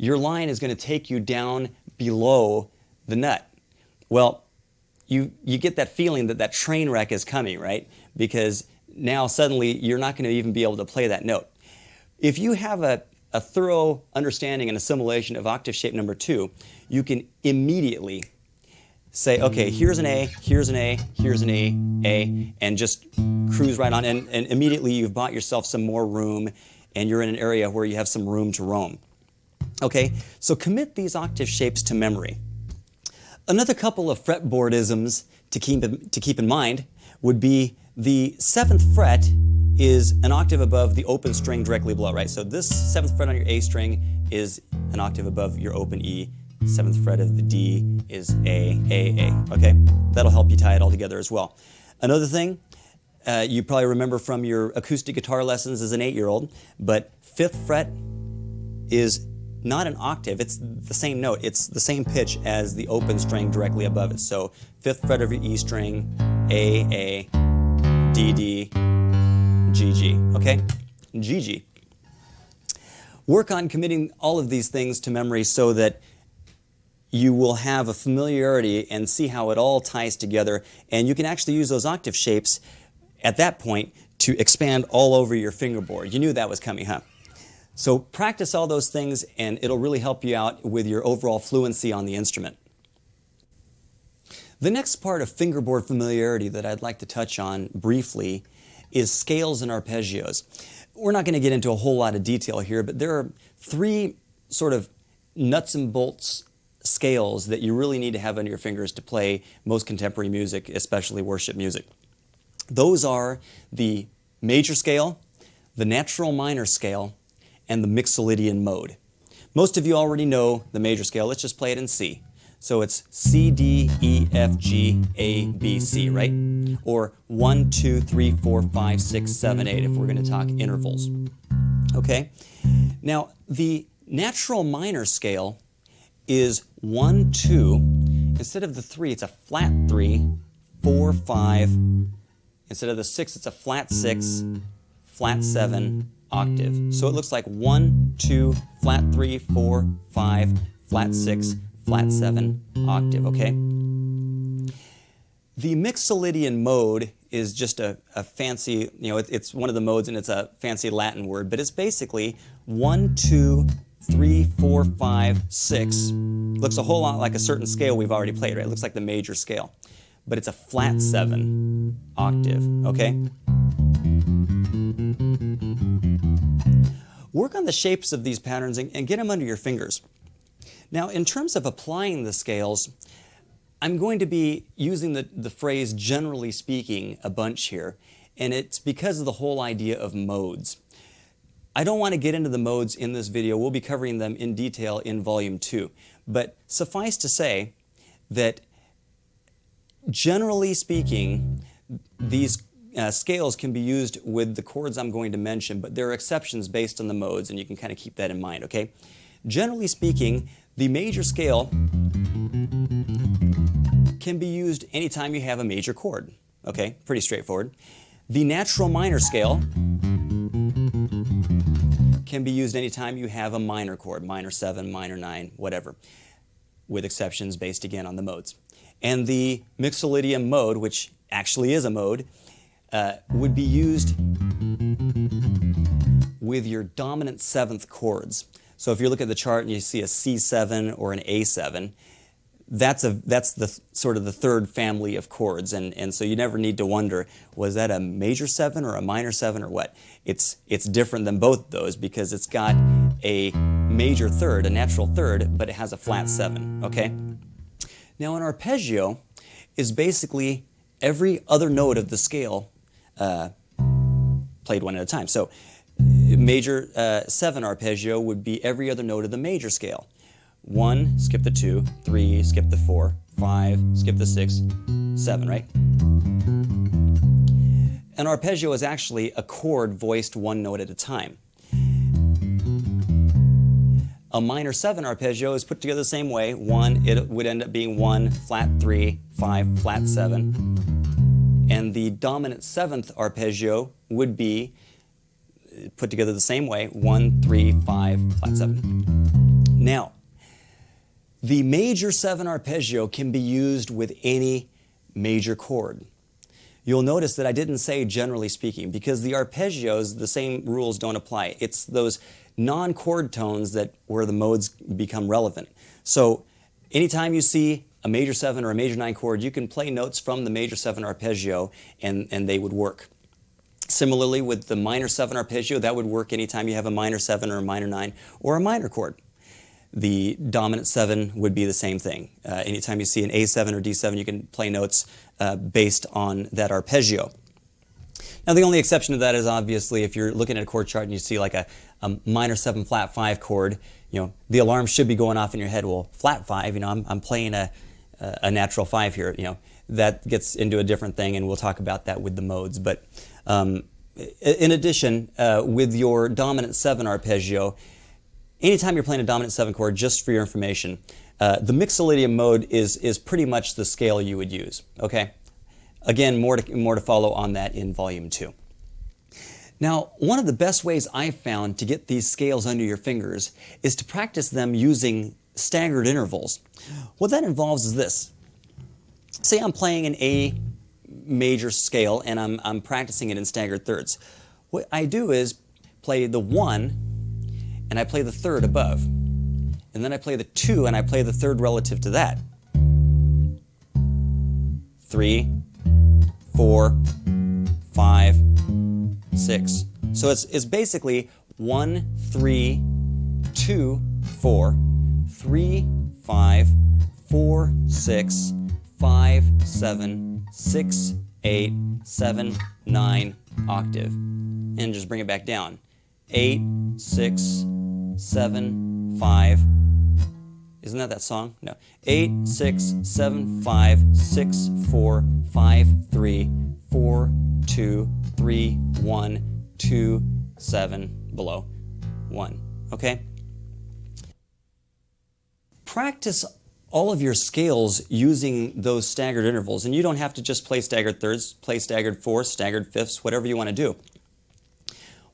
your line is going to take you down below the nut. Well, you get that feeling that that train wreck is coming, right? Because now suddenly you're not going to even be able to play that note. If you have a thorough understanding and assimilation of octave shape number 2, you can immediately say, okay, here's an A, here's an A, here's an A, and just cruise right on. And immediately you've bought yourself some more room, and you're in an area where you have some room to roam. Okay, so commit these octave shapes to memory. Another couple of fretboardisms to keep in mind would be the 7th fret is an octave above the open string directly below, right? So this 7th fret on your A string is an octave above your open E. 7th fret of the D is A, okay? That'll help you tie it all together as well. Another thing, you probably remember from your acoustic guitar lessons as an 8-year-old, but 5th fret is not an octave, it's the same note. It's the same pitch as the open string directly above it. So 5th fret of your E string, A, D, G, okay? G. Work on committing all of these things to memory so that you will have a familiarity and see how it all ties together, and you can actually use those octave shapes at that point to expand all over your fingerboard. You knew that was coming, huh? So practice all those things, and it'll really help you out with your overall fluency on the instrument. The next part of fingerboard familiarity that I'd like to touch on briefly is scales and arpeggios. We're not going to get into a whole lot of detail here, but there are 3 sort of nuts and bolts scales that you really need to have under your fingers to play most contemporary music, especially worship music. Those are the major scale, the natural minor scale, and the Mixolydian mode. Most of you already know the major scale. Let's just play it in C. So it's C, D, E, F, G, A, B, C, right? Or 1, 2, 3, 4, 5, 6, 7, 8 if we're going to talk intervals. Okay? Now, the natural minor scale is 1, 2. Instead of the 3, it's a flat 3, 4, 5. Instead of the 6, it's a flat 6, flat 7 octave. So it looks like 1, 2, flat 3, 4, 5, flat 6, flat 7 octave, okay? The Mixolydian mode is just a fancy, it's one of the modes and it's a fancy Latin word, but it's basically 1, 2, 3, 4, 5, 6. Looks a whole lot like a certain scale we've already played, right? It looks like the major scale. But it's a flat 7 octave, okay? Work on the shapes of these patterns and get them under your fingers. Now, in terms of applying the scales, I'm going to be using the phrase generally speaking a bunch here, and it's because of the whole idea of modes. I don't want to get into the modes in this video. We'll be covering them in detail in Volume 2. But suffice to say that generally speaking, these scales can be used with the chords I'm going to mention, but there are exceptions based on the modes, and you can kind of keep that in mind, okay? Generally speaking, the major scale can be used anytime you have a major chord, okay? Pretty straightforward. The natural minor scale can be used anytime you have a minor chord, minor 7, minor 9, whatever, with exceptions based again on the modes. And the Mixolydian mode, which actually is a mode, would be used with your dominant 7th chords. So if you look at the chart and you see a C7 or an A7, that's the sort of the 3rd family of chords, and so you never need to wonder, was that a major 7 or a minor 7 or what? It's different than both of those because it's got a major 3rd, a natural 3rd, but it has a flat 7, okay? Now an arpeggio is basically every other note of the scale played one at a time. So major 7 arpeggio would be every other note of the major scale. 1, skip the 2, 3, skip the 4, 5, skip the 6, 7, right? An arpeggio is actually a chord voiced one note at a time. A minor 7 arpeggio is put together the same way. 1, it would end up being 1, flat 3, 5, flat 7. And the dominant 7th arpeggio would be put together the same way. 1, 3, 5, flat 7. Now, the major 7 arpeggio can be used with any major chord. You'll notice that I didn't say generally speaking, because the arpeggios, the same rules don't apply. It's those non-chord tones that where the modes become relevant. So anytime you see a major 7 or a major 9 chord, you can play notes from the major 7 arpeggio and they would work. Similarly, with the minor 7 arpeggio, that would work anytime you have a minor 7 or a minor 9 or a minor chord. The dominant 7 would be the same thing. Anytime you see an A7 or D7, you can play notes based on that arpeggio. Now, the only exception to that is obviously if you're looking at a chord chart and you see like a minor 7 flat 5 chord, the alarm should be going off in your head. Well, flat 5, I'm playing a natural 5 here. That gets into a different thing, and we'll talk about that with the modes. But in addition, with your dominant 7 arpeggio, anytime you're playing a dominant 7 chord, just for your information, the mixolydian mode is pretty much the scale you would use. Okay. Again, more to follow on that in Volume 2. Now, one of the best ways I've found to get these scales under your fingers is to practice them using staggered intervals. What that involves is this. Say I'm playing an A major scale and I'm practicing it in staggered thirds. What I do is play the 1 and I play the third above. And then I play the 2 and I play the third relative to that. 3, 4, 5, 6. So it's basically 1, 3, 2, 4, 3, 5, 4, 6, 5, 7, 6, 8, 7, 9 octave. And just bring it back down. 8, 6, 7, 5. Isn't that song? No. 8, 6, 7, 5, 6, 4, 5, 3, 4, 2, 3, 1, 2, 7, below 1. Okay? Practice all of your scales using those staggered intervals. And you don't have to just play staggered thirds, play staggered fourths, staggered fifths, whatever you want to do.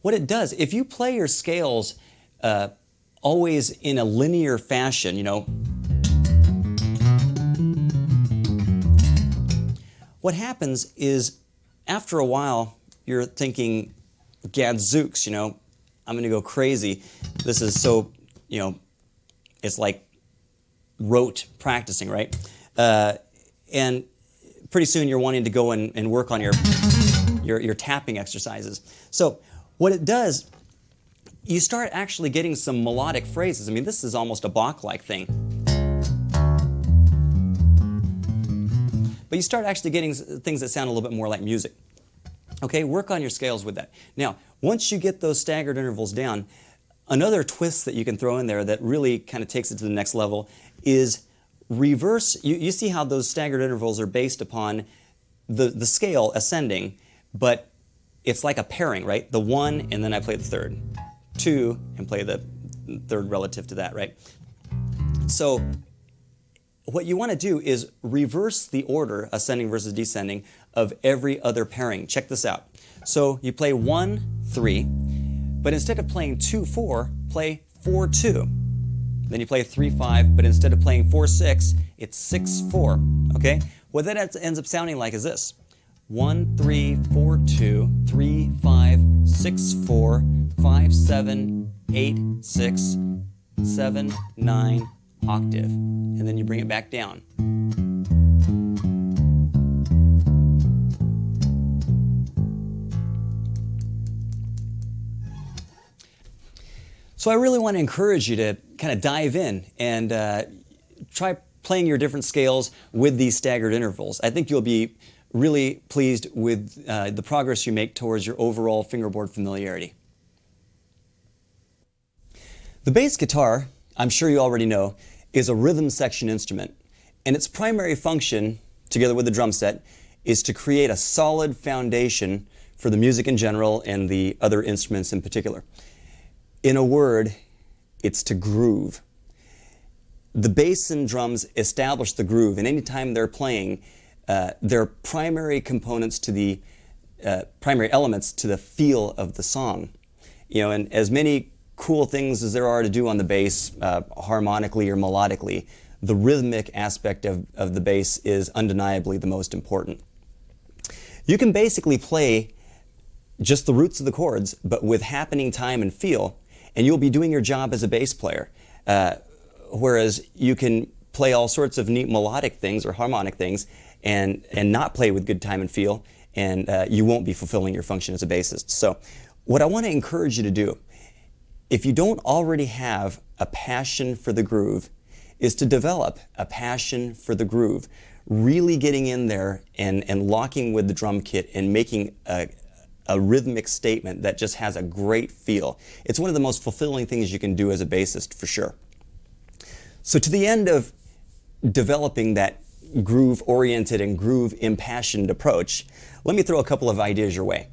What it does, if you play your scales always in a linear fashion, what happens is after a while you're thinking, gadzooks, I'm going to go crazy. This is so, it's like rote practicing, right? And pretty soon you're wanting to go and work on your tapping exercises. So what it does, you start actually getting some melodic phrases. I mean, this is almost a Bach-like thing. But you start actually getting things that sound a little bit more like music. Okay, work on your scales with that. Now, once you get those staggered intervals down, another twist that you can throw in there that really kind of takes it to the next level is reverse. You see how those staggered intervals are based upon the scale ascending, but it's like a pairing, right? The 1 and then I play the third. 2 and play the third relative to that, right? So what you want to do is reverse the order, ascending versus descending, of every other pairing. Check this out. So you play 1, 3, but instead of playing 2, 4, play 4, 2. Then you play 3, 5, but instead of playing 4, 6, it's 6, 4. Okay? What that ends up sounding like is this. 1, 3, 4, 2, 3, 5, 6, 4, 5, 7, 8, 6, 7, 9, octave. And then you bring it back down. So I really want to encourage you to kind of dive in and try playing your different scales with these staggered intervals. I think you'll be really pleased with the progress you make towards your overall fingerboard familiarity. The bass guitar, I'm sure you already know, is a rhythm section instrument, and its primary function, together with the drum set, is to create a solid foundation for the music in general and the other instruments in particular. In a word, it's to groove. The bass and drums establish the groove, and anytime they're playing, they're primary components to the primary elements to the feel of the song. And as many cool things as there are to do on the bass, harmonically or melodically, the rhythmic aspect of the bass is undeniably the most important. You can basically play just the roots of the chords, but with happening time and feel, and you'll be doing your job as a bass player. Whereas you can play all sorts of neat melodic things or harmonic things and not play with good time and feel, and you won't be fulfilling your function as a bassist. So what I want to encourage you to do, if you don't already have a passion for the groove, is to develop a passion for the groove, really getting in there and locking with the drum kit and making a rhythmic statement that just has a great feel. It's one of the most fulfilling things you can do as a bassist, for sure. So to the end of developing that groove-oriented and groove-impassioned approach, let me throw a couple of ideas your way.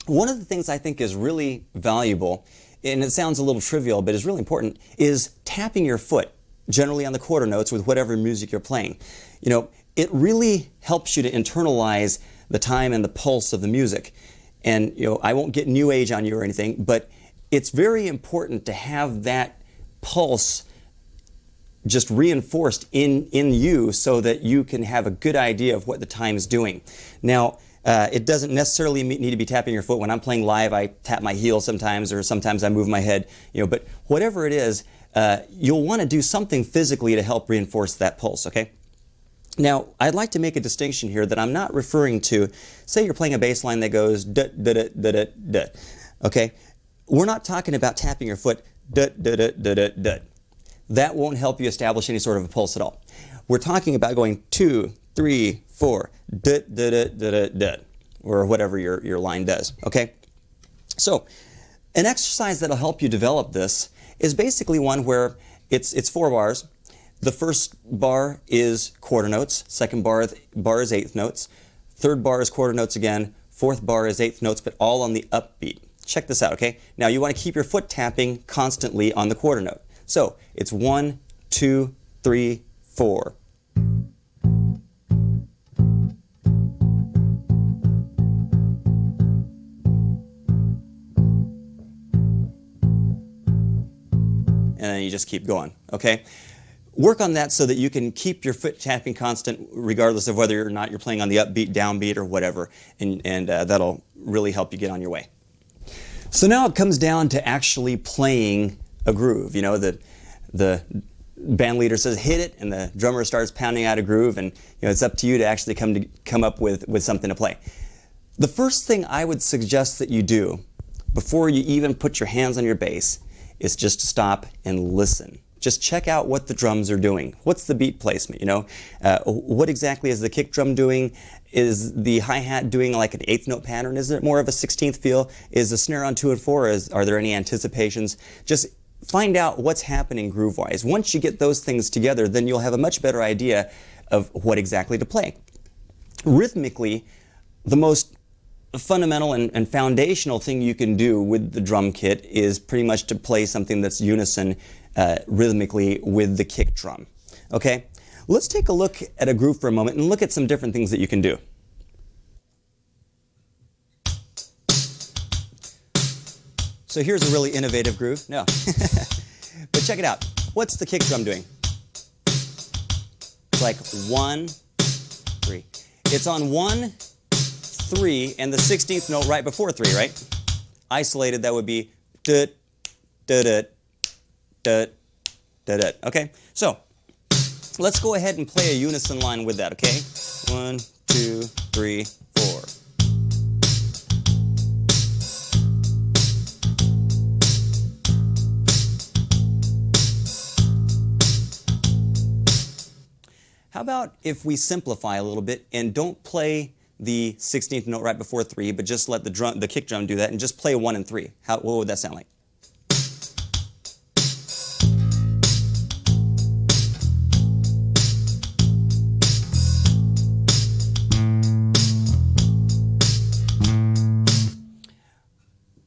One of the things I think is really valuable, and it sounds a little trivial, but is really important, is tapping your foot, generally on the quarter notes with whatever music you're playing. You know, it really helps you to internalize the time and the pulse of the music. And, you know, I won't get new age on you or anything, but it's very important to have that pulse just reinforced in you so that you can have a good idea of what the time is doing. Now, it doesn't necessarily need to be tapping your foot. When I'm playing live, I tap my heel sometimes, or sometimes I move my head, you know, but whatever it is, you'll want to do something physically to help reinforce that pulse, okay? Now, I'd like to make a distinction here that I'm not referring to, say you're playing a bass line that goes da da da da da da, okay? We're not talking about tapping your foot da da da da da da. That won't help you establish any sort of a pulse at all. We're talking about going 2, 3, 4, da da da da da da, or whatever your line does, okay? So, an exercise that'll help you develop this is basically one where it's 4 bars. The first bar is quarter notes, second bar is eighth notes, third bar is quarter notes again, fourth bar is eighth notes, but all on the upbeat. Check this out, okay? Now you want to keep your foot tapping constantly on the quarter note. So it's 1, 2, 3, 4. And then you just keep going, okay? Work on that so that you can keep your foot tapping constant regardless of whether or not you're playing on the upbeat, downbeat, or whatever, and that'll really help you get on your way. So now it comes down to actually playing a groove. You know, the band leader says hit it, and the drummer starts pounding out a groove, and you know, it's up to you to actually come up with something to play. The first thing I would suggest that you do before you even put your hands on your bass is just to stop and listen. Just check out what the drums are doing. What's the beat placement, you know? What exactly is the kick drum doing? Is the hi-hat doing like an eighth note pattern? Is it more of a 16th feel? Is the snare on 2 and 4? Are there any anticipations? Just find out what's happening groove-wise. Once you get those things together, then you'll have a much better idea of what exactly to play. Rhythmically, the most fundamental and foundational thing you can do with the drum kit is pretty much to play something that's unison rhythmically with the kick drum. Okay? Let's take a look at a groove for a moment and look at some different things that you can do. So here's a really innovative groove. No. But check it out. What's the kick drum doing? It's like 1, 3. It's on 1, 3, and the 16th note right before 3, right? Isolated, that would be da da da da da da. Okay? So, let's go ahead and play a unison line with that, okay? 1, 2, 3, 4. How about if we simplify a little bit and don't play the 16th note right before 3, but just let the kick drum do that and just play 1 and 3. What would that sound like?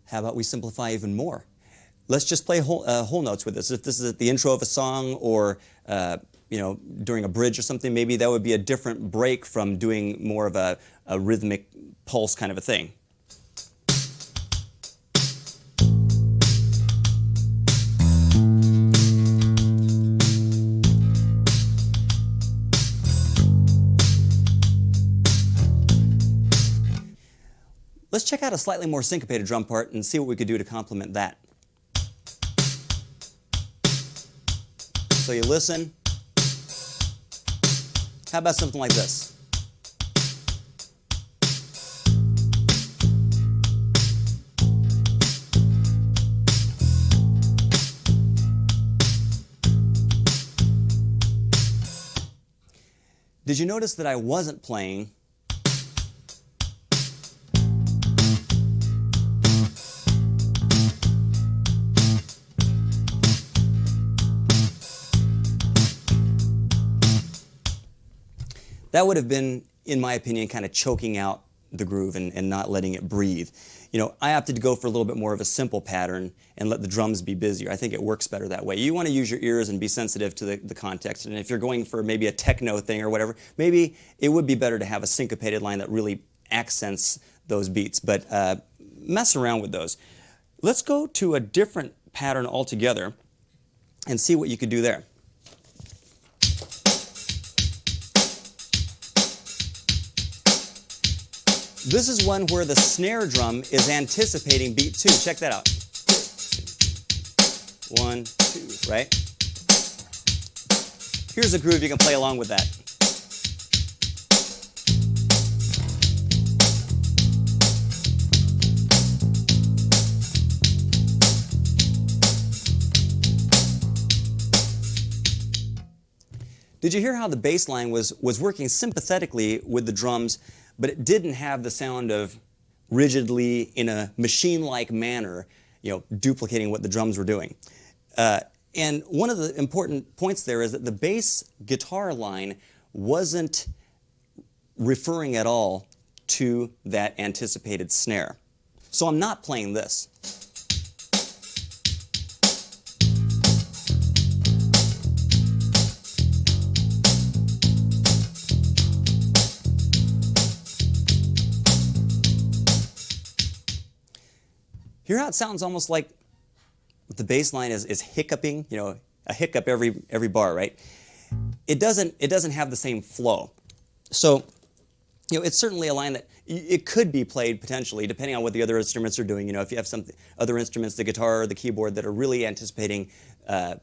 How about we simplify even more? Let's just play whole notes with this. If this is at the intro of a song or you know, during a bridge or something, maybe that would be a different break from doing more of a rhythmic pulse kind of a thing. check out a slightly more syncopated drum part and see what we could do to complement that. So you listen. How about something like this? Did you notice that I wasn't playing that would have been, in my opinion, kind of choking out the groove and not letting it breathe. You know, I opted to go for a little bit more of a simple pattern and let the drums be busier. I think it works better that way. You want to use your ears and be sensitive to the context. And if you're going for maybe a techno thing or whatever, maybe it would be better to have a syncopated line that really accents those beats. But mess around with those. Let's go to a different pattern altogether and see what you could do there. This is one where the snare drum is anticipating beat 2. Check that out. 1, 2, right? Here's a groove you can play along with that. Did you hear how the bass line was working sympathetically with the drums, but it didn't have the sound of rigidly, in a machine-like manner, you know, duplicating what the drums were doing. And one of the important points there is that the bass guitar line wasn't referring at all to that anticipated snare. So I'm not playing this. Hear how it sounds almost like the bass line is hiccuping, you know, a hiccup every bar, right? It doesn't have the same flow. So, you know, it's certainly a line that it could be played potentially, depending on what the other instruments are doing. You know, if you have some other instruments, the guitar or the keyboard, that are really anticipating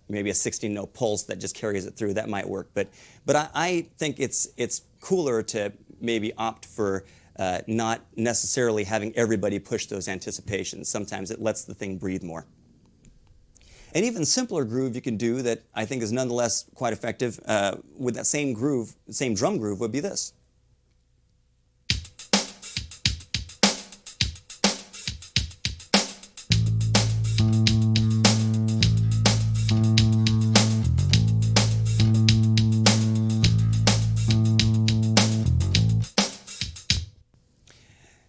maybe a 16-note pulse that just carries it through, that might work. But I think it's cooler to maybe opt for not necessarily having everybody push those anticipations. Sometimes it lets the thing breathe more. An even simpler groove you can do that I think is nonetheless quite effective with that same groove, same drum groove, would be this.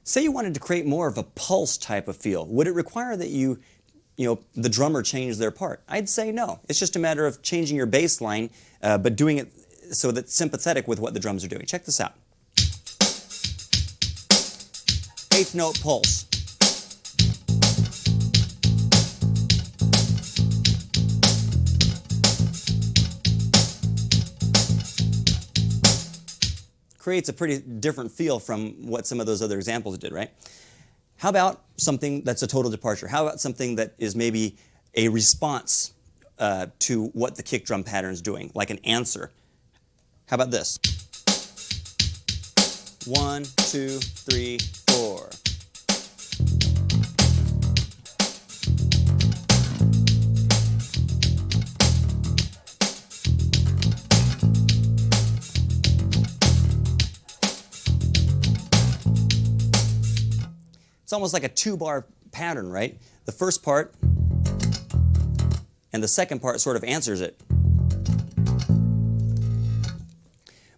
Say you wanted to create more of a pulse type of feel. Would it require that the drummer change their part? I'd say no. It's just a matter of changing your bass line, but doing it so that it's sympathetic with what the drums are doing. Check this out. 8th note pulse. Creates a pretty different feel from what some of those other examples did, right? How about something that's a total departure? How about something that is maybe a response to what the kick drum pattern is doing, like an answer? How about this? 1, 2, 3, 4. It's almost like a 2-bar pattern, right? The first part and the second part sort of answers it.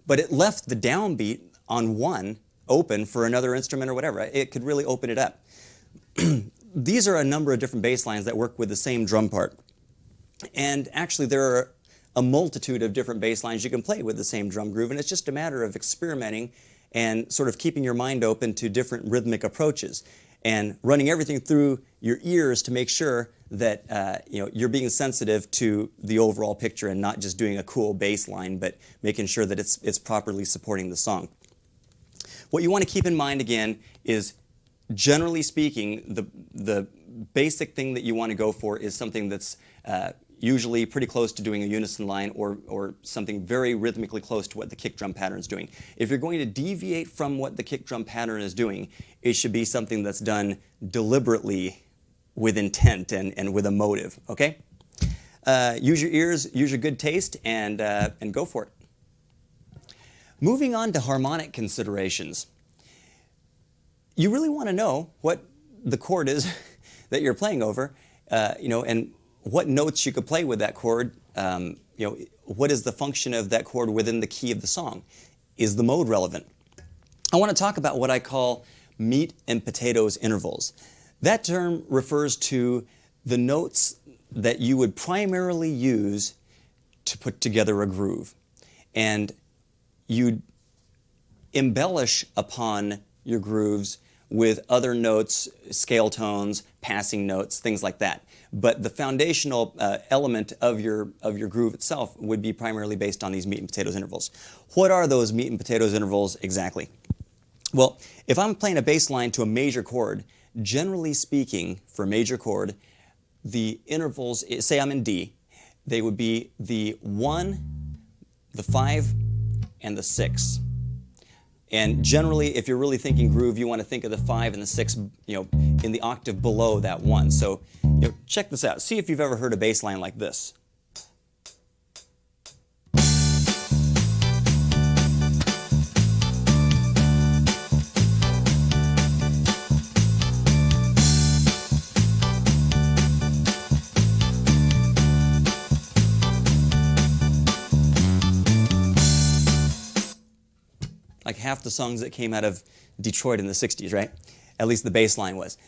But it left the downbeat on 1 open for another instrument or whatever. It could really open it up. These are a number of different bass lines that work with the same drum part. And actually there are a multitude of different bass lines you can play with the same drum groove, and it's just a matter of experimenting and sort of keeping your mind open to different rhythmic approaches and running everything through your ears to make sure that you're being sensitive to the overall picture and not just doing a cool bass line, but making sure that it's properly supporting the song. What you want to keep in mind again is generally speaking, the basic thing that you want to go for is something that's usually pretty close to doing a unison line, or something very rhythmically close to what the kick drum pattern is doing. If you're going to deviate from what the kick drum pattern is doing, it should be something that's done deliberately with intent and with a motive, okay? Use your ears, use your good taste, and go for it. Moving on to harmonic considerations. You really want to know what the chord is that you're playing over, and what notes you could play with that chord. What is the function of that chord within the key of the song? Is the mode relevant? I want to talk about what I call meat and potatoes intervals. That term refers to the notes that you would primarily use to put together a groove. And you'd embellish upon your grooves with other notes, scale tones, passing notes, things like that. But the foundational element of your groove itself would be primarily based on these meat and potatoes intervals. What are those meat and potatoes intervals exactly? Well, if I'm playing a bass line to a major chord, generally speaking, for a major chord, the intervals, say I'm in D, they would be the 1, the 5, and the 6. And generally, if you're really thinking groove, you want to think of the 5 and the 6, in the octave below that 1. So, check this out. See if you've ever heard a bass line like this. Like half the songs that came out of Detroit in the 60s, right? At least the bass line was.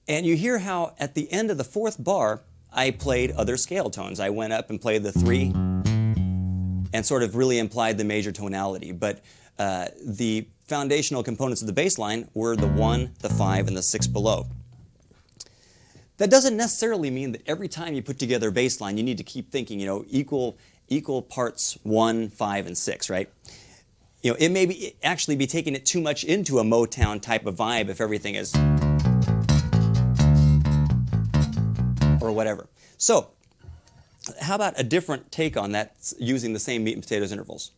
And you hear how at the end of the 4th bar, I played other scale tones. I went up and played the 3 and sort of really implied the major tonality. But the foundational components of the bass line were the 1, the 5, and the 6 below. That doesn't necessarily mean that every time you put together a bass line, you need to keep thinking, equal parts 1, 5, and 6, right? It may actually be taking it too much into a Motown type of vibe if everything is, or whatever. So, how about a different take on that using the same meat and potatoes intervals?